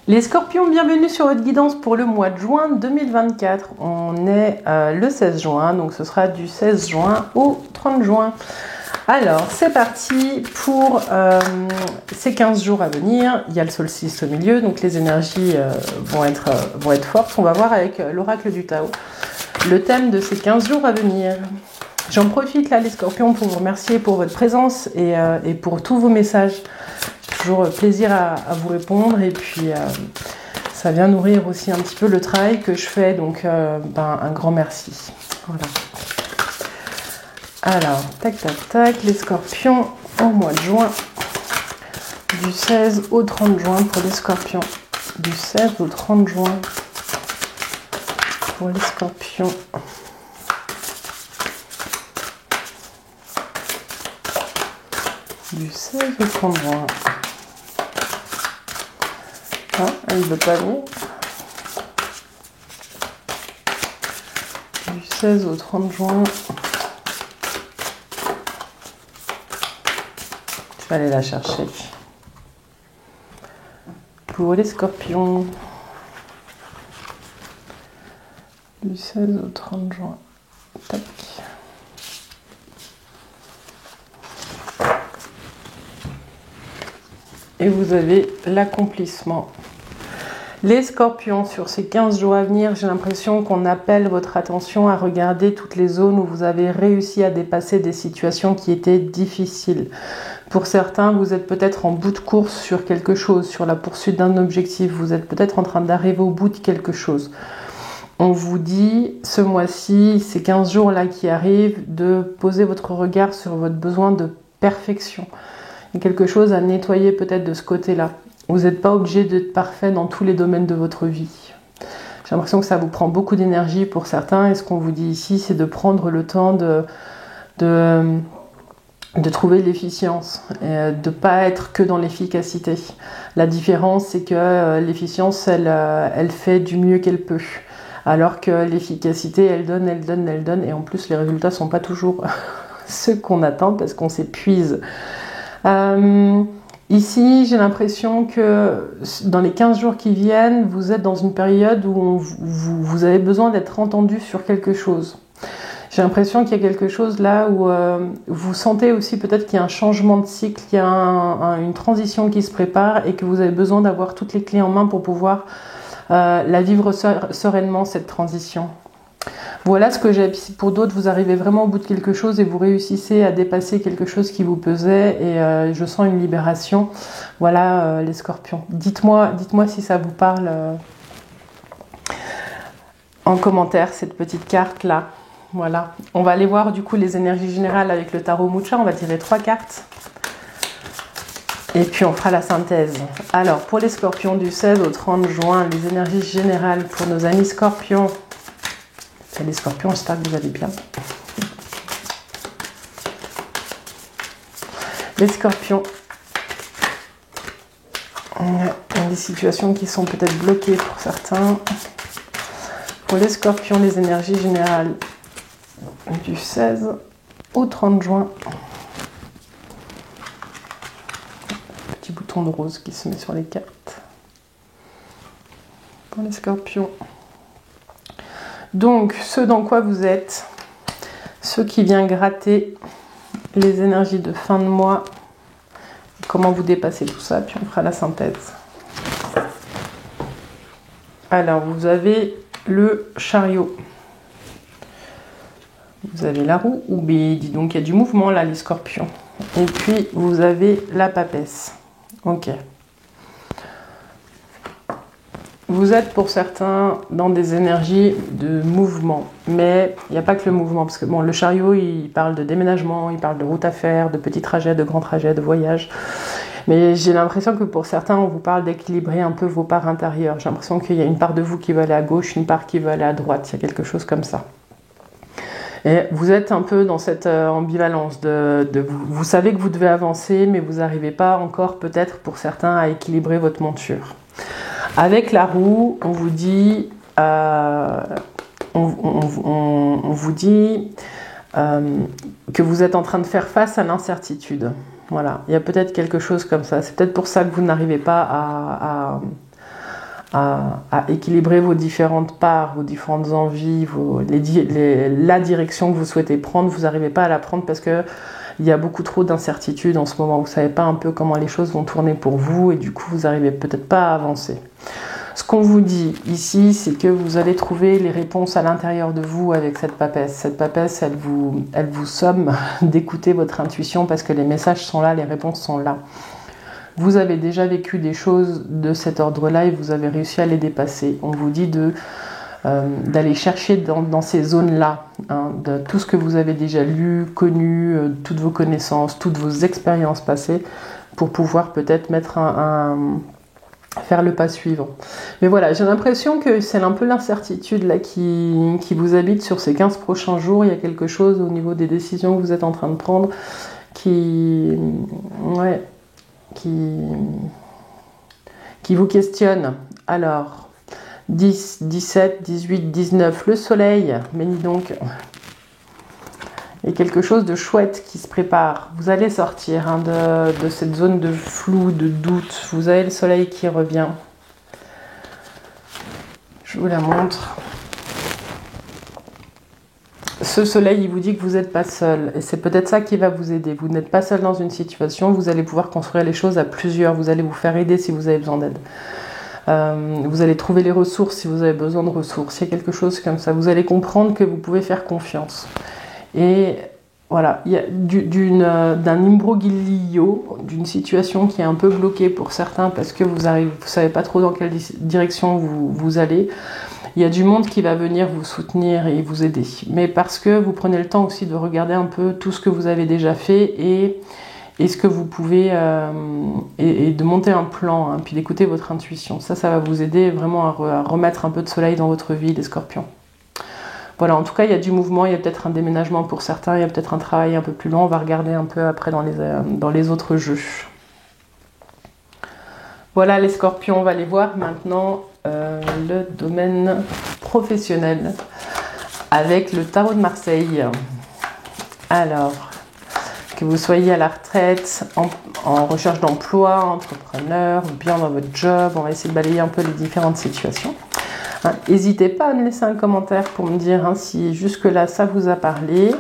Les scorpions, bienvenue sur votre guidance pour le mois de juin 2024. On est le 16 juin, donc ce sera du 16 juin au 30 juin. Alors, c'est parti pour ces 15 jours à venir. Il y a le solstice au milieu, donc les énergies vont être fortes. On va voir avec l'oracle du Tao le thème de ces 15 jours à venir. J'en profite là, les scorpions, pour vous remercier pour votre présence et pour tous vos messages. Toujours plaisir à vous répondre et puis ça vient nourrir aussi un petit peu le travail que je fais, donc un grand merci. Voilà. Alors, tac tac tac, les scorpions au mois de juin, du 16 au 30 juin pour les scorpions, du 16 au 30 juin pour les scorpions. Du 16 au 30 juin. Ah, elle ne veut pas venir. Du 16 au 30 juin. Je vais aller la chercher. Pour les scorpions. Du 16 au 30 juin. Tac. Et vous avez l'accomplissement. Les scorpions, sur ces 15 jours à venir, j'ai l'impression qu'on appelle votre attention à regarder toutes les zones où vous avez réussi à dépasser des situations qui étaient difficiles. Pour certains, vous êtes peut-être en bout de course sur quelque chose, sur la poursuite d'un objectif. Vous êtes peut-être en train d'arriver au bout de quelque chose. On vous dit, ce mois-ci, ces 15 jours-là qui arrivent, de poser votre regard sur votre besoin de perfection. Il y a quelque chose à nettoyer peut-être de ce côté-là. Vous n'êtes pas obligé d'être parfait dans tous les domaines de votre vie. J'ai l'impression que ça vous prend beaucoup d'énergie pour certains. Et ce qu'on vous dit ici, c'est de prendre le temps de trouver l'efficience. Et de ne pas être que dans l'efficacité. La différence, c'est que l'efficience, elle fait du mieux qu'elle peut. Alors que l'efficacité, elle donne. Et en plus, les résultats ne sont pas toujours ceux qu'on attend parce qu'on s'épuise. Ici, j'ai l'impression que dans les 15 jours qui viennent, vous êtes dans une période où vous avez besoin d'être entendu sur quelque chose. J'ai l'impression qu'il y a quelque chose là où vous sentez aussi peut-être qu'il y a un changement de cycle, qu'il y a une transition qui se prépare et que vous avez besoin d'avoir toutes les clés en main pour pouvoir la vivre sereinement, cette transition. Voilà ce que j'ai. Pour d'autres, vous arrivez vraiment au bout de quelque chose et vous réussissez à dépasser quelque chose qui vous pesait et je sens une libération. Voilà les scorpions. Dites-moi si ça vous parle en commentaire, cette petite carte-là. Voilà. On va aller voir du coup les énergies générales avec le tarot Mucha. On va tirer 3 cartes. Et puis on fera la synthèse. Alors, pour les scorpions du 16 au 30 juin, les énergies générales pour nos amis scorpions. Les scorpions, j'espère que vous allez bien. Les scorpions, il y a des situations qui sont peut-être bloquées pour certains. Pour les scorpions, les énergies générales du 16 au 30 juin. Petit bouton de rose qui se met sur les cartes. Pour les scorpions. Donc, ce dans quoi vous êtes, ce qui vient gratter les énergies de fin de mois, comment vous dépassez tout ça, puis on fera la synthèse. Alors, vous avez le chariot. Vous avez la roue, dis donc il y a du mouvement là, les scorpions. Et puis, vous avez la papesse. Ok. Vous êtes pour certains dans des énergies de mouvement, mais il n'y a pas que le mouvement, parce que bon, le chariot, il parle de déménagement, il parle de route à faire, de petits trajets, de grands trajets, de voyages. Mais j'ai l'impression que pour certains, on vous parle d'équilibrer un peu vos parts intérieures. J'ai l'impression qu'il y a une part de vous qui veut aller à gauche, une part qui veut aller à droite, il y a quelque chose comme ça. Et vous êtes un peu dans cette ambivalence vous savez que vous devez avancer, mais vous n'arrivez pas encore peut-être pour certains à équilibrer votre monture. Avec la roue, on vous dit, que vous êtes en train de faire face à l'incertitude. Voilà, il y a peut-être quelque chose comme ça. C'est peut-être pour ça que vous n'arrivez pas à équilibrer vos différentes parts, vos différentes envies, la direction que vous souhaitez prendre. Vous n'arrivez pas à la prendre parce que il y a beaucoup trop d'incertitudes en ce moment. Vous ne savez pas un peu comment les choses vont tourner pour vous et du coup, vous n'arrivez peut-être pas à avancer. Ce qu'on vous dit ici, c'est que vous allez trouver les réponses à l'intérieur de vous avec cette papesse. Cette papesse, elle vous somme d'écouter votre intuition parce que les messages sont là, les réponses sont là. Vous avez déjà vécu des choses de cet ordre-là et vous avez réussi à les dépasser. On vous dit d'aller chercher dans ces zones-là, de tout ce que vous avez déjà lu, connu, toutes vos connaissances, toutes vos expériences passées, pour pouvoir peut-être faire le pas suivant. Mais voilà, j'ai l'impression que c'est un peu l'incertitude là qui vous habite sur ces 15 prochains jours. Il y a quelque chose au niveau des décisions que vous êtes en train de prendre qui vous questionne. Alors, 10, 17, 18, 19, le soleil, mais dis donc, il y a quelque chose de chouette qui se prépare. Vous allez sortir de cette zone de flou, de doute. Vous avez le soleil qui revient. Je vous la montre. Ce soleil, il vous dit que vous n'êtes pas seul. Et c'est peut-être ça qui va vous aider. Vous n'êtes pas seul dans une situation. Vous allez pouvoir construire les choses à plusieurs. Vous allez vous faire aider si vous avez besoin d'aide. Vous allez trouver les ressources si vous avez besoin de ressources. Il y a quelque chose comme ça. Vous allez comprendre que vous pouvez faire confiance. Et voilà, il y a d'un imbroglio, d'une situation qui est un peu bloquée pour certains parce que vous savez pas trop dans quelle direction vous allez. Il y a du monde qui va venir vous soutenir et vous aider. Mais parce que vous prenez le temps aussi de regarder un peu tout ce que vous avez déjà fait et ce que vous pouvez, et de monter un plan, puis d'écouter votre intuition. Ça va vous aider vraiment à remettre un peu de soleil dans votre vie, les scorpions. Voilà, en tout cas, il y a du mouvement, il y a peut-être un déménagement pour certains, il y a peut-être un travail un peu plus long. On va regarder un peu après dans les autres jeux. Voilà les scorpions, on va aller voir maintenant le domaine professionnel avec le tarot de Marseille. Alors, que vous soyez à la retraite, en recherche d'emploi, entrepreneur, bien dans votre job, on va essayer de balayer un peu les différentes situations. N'hésitez pas à me laisser un commentaire pour me dire si jusque-là ça vous a parlé,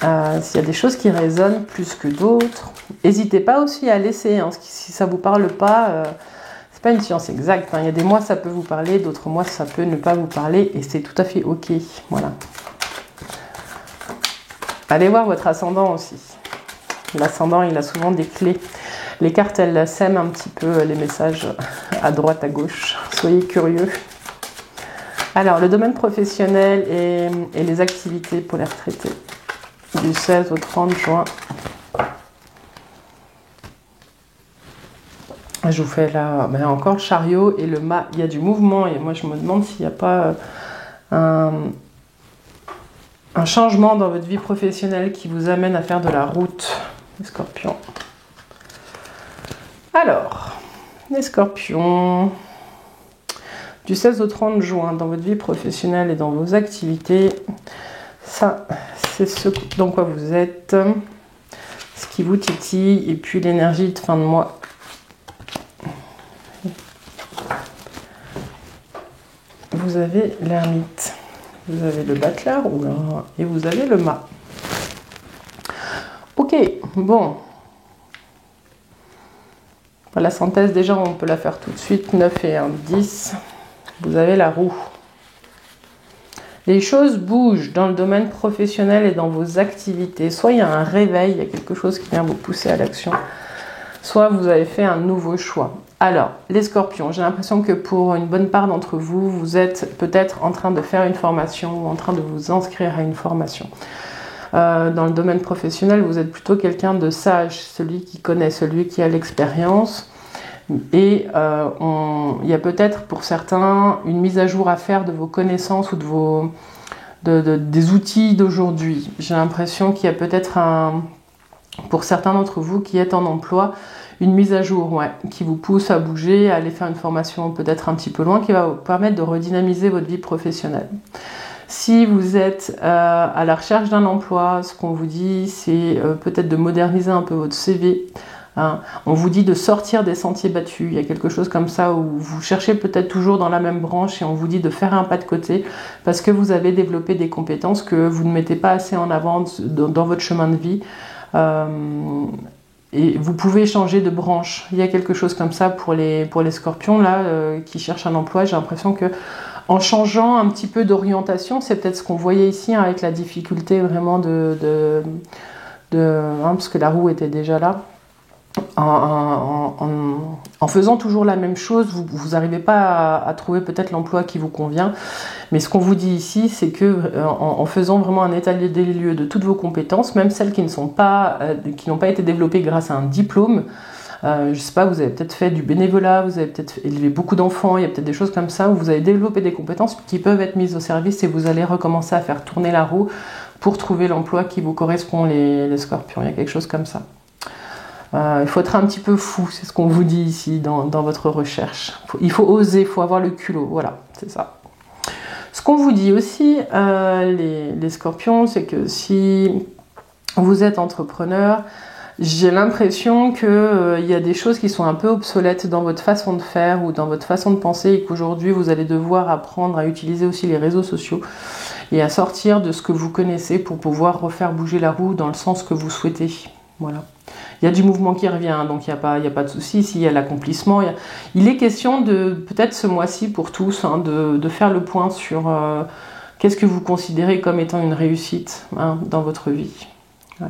s'il y a des choses qui résonnent plus que d'autres. N'hésitez pas aussi à laisser, si ça ne vous parle pas, c'est pas une science exacte. Il y a des mois ça peut vous parler, d'autres mois ça peut ne pas vous parler et c'est tout à fait ok. Voilà. Allez voir votre ascendant aussi. L'ascendant, il a souvent des clés. Les cartes, elles sèment un petit peu les messages à droite, à gauche. Soyez curieux. Alors, le domaine professionnel et les activités pour les retraités. Du 16 au 30 juin. Je vous fais là encore le chariot et le mât. Il y a du mouvement et moi je me demande s'il n'y a pas un changement dans votre vie professionnelle qui vous amène à faire de la route, les scorpions. Alors, les scorpions, du 16 au 30 juin, dans votre vie professionnelle et dans vos activités, ça, c'est ce dans quoi vous êtes, ce qui vous titille, et puis l'énergie de fin de mois. Vous avez l'ermite, vous avez le battleur, et vous avez le mât. Ok, bon. La synthèse, déjà, on peut la faire tout de suite. 9 et 1, 10. Vous avez la roue. Les choses bougent dans le domaine professionnel et dans vos activités. Soit il y a un réveil, il y a quelque chose qui vient vous pousser à l'action. Soit vous avez fait un nouveau choix. Alors, les scorpions, j'ai l'impression que pour une bonne part d'entre vous, vous êtes peut-être en train de faire une formation ou en train de vous inscrire à une formation. Dans le domaine professionnel, vous êtes plutôt quelqu'un de sage, celui qui connaît, celui qui a l'expérience. Et il y a peut-être pour certains une mise à jour à faire de vos connaissances ou des outils d'aujourd'hui. J'ai l'impression qu'il y a peut-être pour certains d'entre vous qui êtes en emploi, une mise à jour qui vous pousse à bouger, à aller faire une formation peut-être un petit peu loin, qui va vous permettre de redynamiser votre vie professionnelle. Si vous êtes à la recherche d'un emploi, ce qu'on vous dit, c'est peut-être de moderniser un peu votre CV, Hein. On vous dit de sortir des sentiers battus. Il y a quelque chose comme ça où vous cherchez peut-être toujours dans la même branche et on vous dit de faire un pas de côté parce que vous avez développé des compétences que vous ne mettez pas assez en avant dans votre chemin de vie. Et vous pouvez changer de branche. Il y a quelque chose comme ça pour les scorpions là, qui cherchent un emploi. J'ai l'impression que en changeant un petit peu d'orientation, c'est peut-être ce qu'on voyait ici hein, avec la difficulté vraiment parce que la roue était déjà là. En faisant toujours la même chose, vous n'arrivez pas à trouver peut-être l'emploi qui vous convient. Mais ce qu'on vous dit ici, c'est que en faisant vraiment un état des lieux de toutes vos compétences, même celles qui n'ont pas été développées grâce à un diplôme, je sais pas, vous avez peut-être fait du bénévolat, vous avez peut-être élevé beaucoup d'enfants, il y a peut-être des choses comme ça où vous avez développé des compétences qui peuvent être mises au service et vous allez recommencer à faire tourner la roue pour trouver l'emploi qui vous correspond, les scorpions. Il y a quelque chose comme ça. Il faut être un petit peu fou, c'est ce qu'on vous dit ici dans votre recherche. Il faut oser, il faut avoir le culot, voilà, c'est ça. Ce qu'on vous dit aussi, les scorpions, c'est que si vous êtes entrepreneur, j'ai l'impression qu'il y a des choses qui sont un peu obsolètes dans votre façon de faire ou dans votre façon de penser et qu'aujourd'hui vous allez devoir apprendre à utiliser aussi les réseaux sociaux et à sortir de ce que vous connaissez pour pouvoir refaire bouger la roue dans le sens que vous souhaitez. Voilà. Il y a du mouvement qui revient, donc il n'y a pas de souci. S'il y a l'accomplissement, il est question de, peut-être ce mois-ci pour tous, hein, de faire le point sur qu'est-ce que vous considérez comme étant une réussite hein, dans votre vie. Ouais.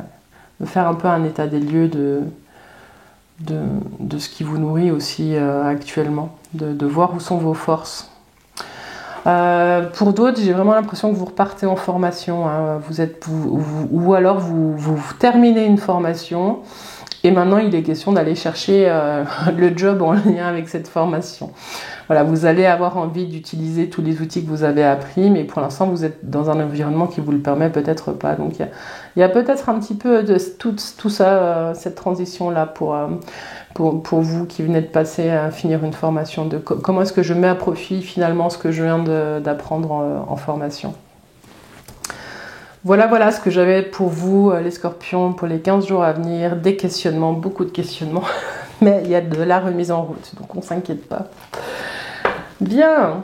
De faire un peu un état des lieux de ce qui vous nourrit aussi actuellement, de voir où sont vos forces. Pour d'autres, j'ai vraiment l'impression que vous repartez en formation, hein. Ou alors vous terminez une formation et maintenant il est question d'aller chercher le job en lien avec cette formation. Voilà, vous allez avoir envie d'utiliser tous les outils que vous avez appris, mais pour l'instant vous êtes dans un environnement qui vous le permet peut-être pas. Donc il y a peut-être un petit peu de tout ça, cette transition-là pour vous qui venez de passer à finir une formation, de comment est-ce que je mets à profit finalement ce que je viens d'apprendre en formation. Voilà ce que j'avais pour vous, les scorpions, pour les 15 jours à venir. Des questionnements, beaucoup de questionnements, mais il y a de la remise en route, donc on ne s'inquiète pas. Bien,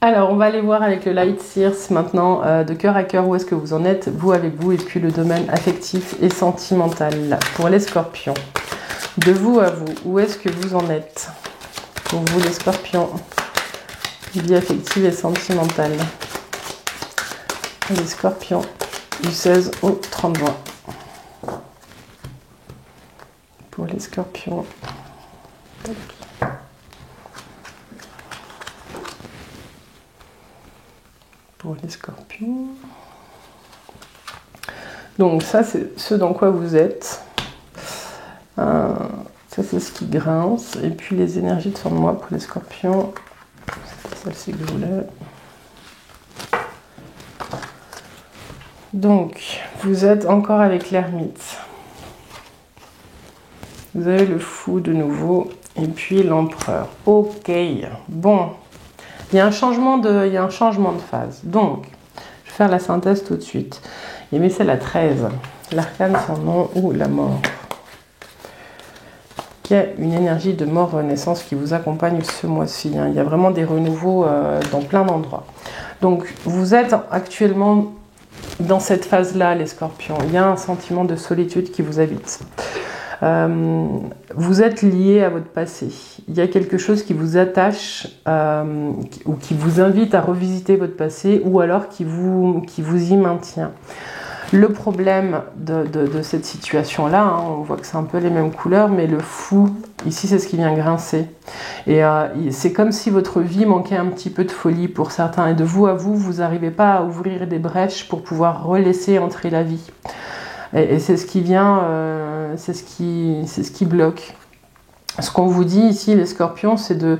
alors on va aller voir avec le Light Seers maintenant, de cœur à cœur, où est-ce que vous en êtes, vous avec vous, et puis le domaine affectif et sentimental pour les scorpions. De vous à vous, où est-ce que vous en êtes pour vous les scorpions, vie affective et sentimentale. Les scorpions du 16 au 30 juin. Pour les scorpions. Pour les scorpions. Donc ça c'est ce dans quoi vous êtes. Ça c'est ce qui grince. Et puis les énergies de fin de mois pour les scorpions. C'était celle-ci que je voulais. Donc, vous êtes encore avec l'ermite. Vous avez le fou de nouveau. Et puis l'empereur. Ok. Bon. Il y a un changement de phase. Donc, je vais faire la synthèse tout de suite. Et c'est la 13. L'arcane sans nom ou la mort. Il y a une énergie de mort-renaissance qui vous accompagne ce mois-ci. Il y a vraiment des renouveaux dans plein d'endroits. Donc, vous êtes actuellement dans cette phase-là, les scorpions. Il y a un sentiment de solitude qui vous habite. Vous êtes lié à votre passé. Il y a quelque chose qui vous attache ou qui vous invite à revisiter votre passé ou alors qui vous y maintient. Le problème de cette situation-là, hein, on voit que c'est un peu les mêmes couleurs, mais le fou, ici, c'est ce qui vient grincer. Et c'est comme si votre vie manquait un petit peu de folie pour certains. Et de vous à vous, vous n'arrivez pas à ouvrir des brèches pour pouvoir relaisser entrer la vie. Et c'est ce qui vient, c'est ce qui bloque. Ce qu'on vous dit ici, les scorpions, c'est de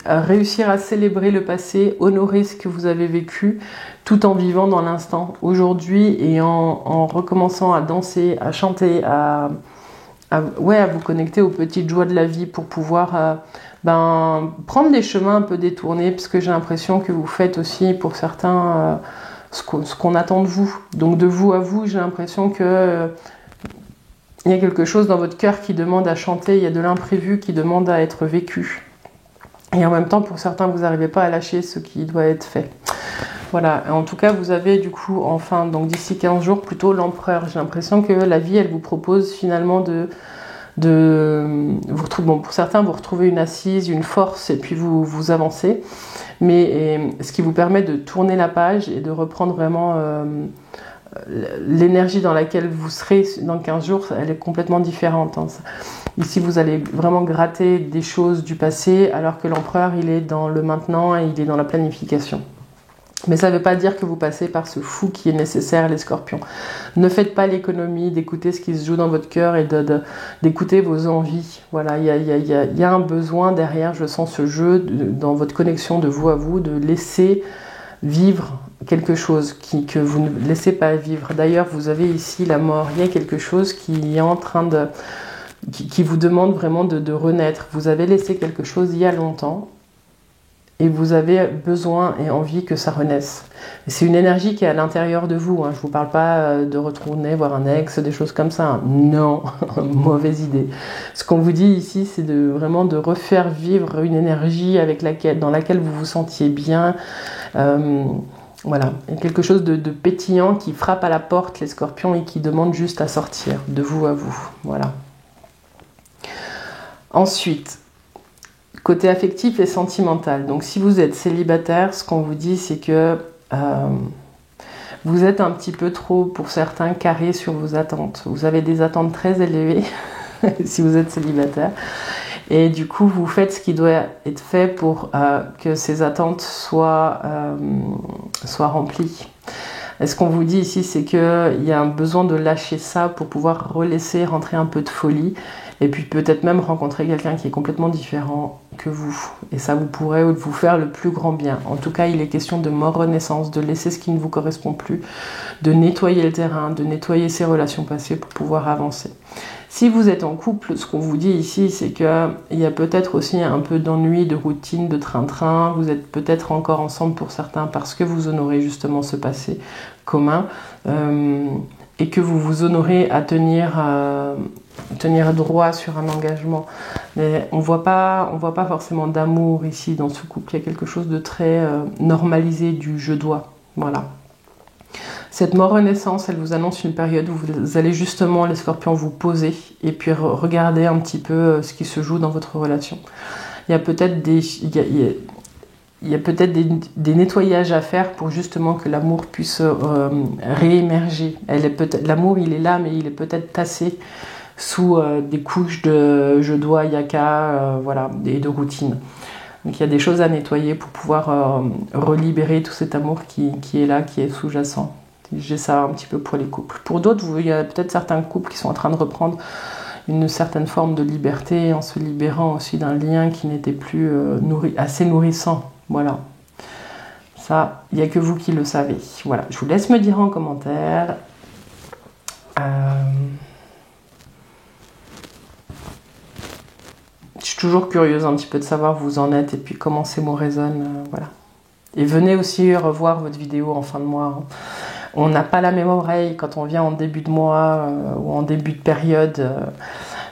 réussir à célébrer le passé, honorer ce que vous avez vécu, tout en vivant dans l'instant, aujourd'hui, et en recommençant à danser, à chanter, à vous connecter aux petites joies de la vie pour pouvoir prendre des chemins un peu détournés, parce que j'ai l'impression que vous faites aussi, pour certains, ce qu'on attend de vous. Donc de vous à vous, j'ai l'impression que il y a quelque chose dans votre cœur qui demande à chanter, il y a de l'imprévu qui demande à être vécu. Et en même temps, pour certains, vous n'arrivez pas à lâcher ce qui doit être fait. Voilà, en tout cas, vous avez du coup, enfin, donc d'ici 15 jours, plutôt l'empereur. J'ai l'impression que la vie, elle vous propose finalement vous retrouvez, bon, pour certains, vous retrouvez une assise, une force, et puis vous avancez. Mais ce qui vous permet de tourner la page et de reprendre vraiment l'énergie dans laquelle vous serez dans 15 jours, elle est complètement différente. Hein. Ici, vous allez vraiment gratter des choses du passé, alors que l'empereur, il est dans le maintenant et il est dans la planification. Mais ça ne veut pas dire que vous passez par ce fou qui est nécessaire, les scorpions. Ne faites pas l'économie d'écouter ce qui se joue dans votre cœur et d'écouter vos envies. Voilà, il y a un besoin derrière, je sens ce jeu dans votre connexion de vous à vous, de laisser vivre quelque chose que vous ne laissez pas vivre. D'ailleurs, vous avez ici la mort. Il y a quelque chose qui est en train qui vous demande vraiment de renaître. Vous avez laissé quelque chose il y a longtemps. Et vous avez besoin et envie que ça renaisse. C'est une énergie qui est à l'intérieur de vous. Hein. Je ne vous parle pas de retourner voir un ex, des choses comme ça. Hein. Non, mauvaise idée. Ce qu'on vous dit ici, c'est vraiment de refaire vivre une énergie dans laquelle vous vous sentiez bien. Voilà, il y a quelque chose de pétillant qui frappe à la porte, les scorpions, et qui demande juste à sortir de vous à vous. Voilà. Ensuite, côté affectif et sentimental. Donc si vous êtes célibataire, ce qu'on vous dit, c'est que vous être un petit peu trop, pour certains, carré sur vos attentes. Vous avez des attentes très élevées si vous êtes célibataire. Et du coup, vous faites ce qui doit être fait pour que ces attentes soient remplies. Et ce qu'on vous dit ici, c'est qu'il y a un besoin de lâcher ça pour pouvoir relaisser rentrer un peu de folie. Et puis peut-être même rencontrer quelqu'un qui est complètement différent que vous. Et ça vous pourrait vous faire le plus grand bien. En tout cas, il est question de mort-renaissance, de laisser ce qui ne vous correspond plus, de nettoyer le terrain, de nettoyer ses relations passées pour pouvoir avancer. Si vous êtes en couple, ce qu'on vous dit ici, c'est qu'il y a peut-être aussi un peu d'ennui, de routine, de train-train. Vous êtes peut-être encore ensemble pour certains parce que vous honorez justement ce passé commun. Et que vous vous honorez à tenir droit sur un engagement. Mais on voit pas forcément d'amour ici dans ce couple. Il y a quelque chose de très normalisé du « je dois ». Voilà. Cette mort-renaissance, elle vous annonce une période où vous allez justement, les scorpions, vous poser et puis regarder un petit peu ce qui se joue dans votre relation. Il y a peut-être des nettoyages à faire pour justement que l'amour puisse réémerger. L'amour, il est là, mais il est peut-être tassé sous des couches de je dois, yaka, voilà, et de routine. Donc il y a des choses à nettoyer pour pouvoir relibérer tout cet amour qui est là, qui est sous-jacent. J'ai ça un petit peu pour les couples. Pour d'autres, il y a peut-être certains couples qui sont en train de reprendre une certaine forme de liberté en se libérant aussi d'un lien qui n'était plus assez nourrissant. Voilà. Ça, il n'y a que vous qui le savez. Voilà. Je vous laisse me dire en commentaire. Je suis toujours curieuse un petit peu de savoir où vous en êtes et puis comment ces mots résonnent. Voilà. Et venez aussi revoir votre vidéo en fin de mois. On n'a pas la même oreille quand on vient en début de mois ou en début de période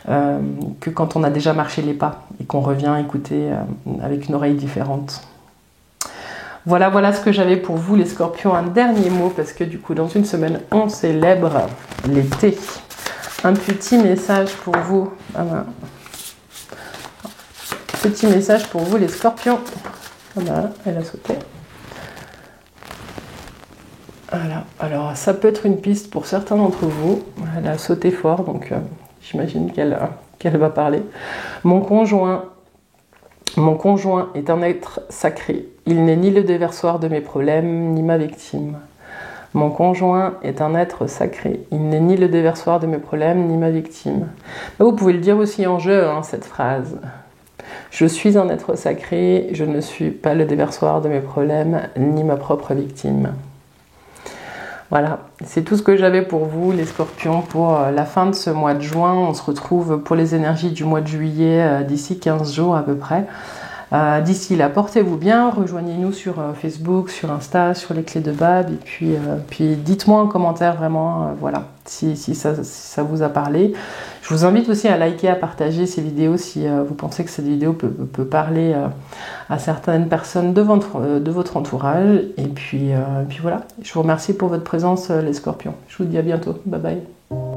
que quand on a déjà marché les pas et qu'on revient écouter avec une oreille différente. Voilà ce que j'avais pour vous les scorpions. Un dernier mot parce que du coup dans une semaine on célèbre l'été. Un petit message pour vous. Petit message pour vous les scorpions. Voilà, elle a sauté. Voilà, alors ça peut être une piste pour certains d'entre vous. Elle a sauté fort, donc j'imagine qu'elle va parler. Mon conjoint est un être sacré. Il n'est ni le déversoir de mes problèmes, ni ma victime. Mon conjoint est un être sacré. Il n'est ni le déversoir de mes problèmes, ni ma victime. Vous pouvez le dire aussi en jeu, cette phrase. Je suis un être sacré, je ne suis pas le déversoir de mes problèmes, ni ma propre victime. Voilà, c'est tout ce que j'avais pour vous, les scorpions, pour la fin de ce mois de juin. On se retrouve pour les énergies du mois de juillet d'ici 15 jours à peu près. D'ici là, portez-vous bien, rejoignez-nous sur Facebook, sur Insta, sur les clés de Bab, et puis dites-moi en commentaire vraiment, voilà, si ça vous a parlé. Je vous invite aussi à liker, à partager ces vidéos si vous pensez que cette vidéo peut parler à certaines personnes de votre entourage. Et puis voilà, je vous remercie pour votre présence les scorpions. Je vous dis à bientôt, bye bye.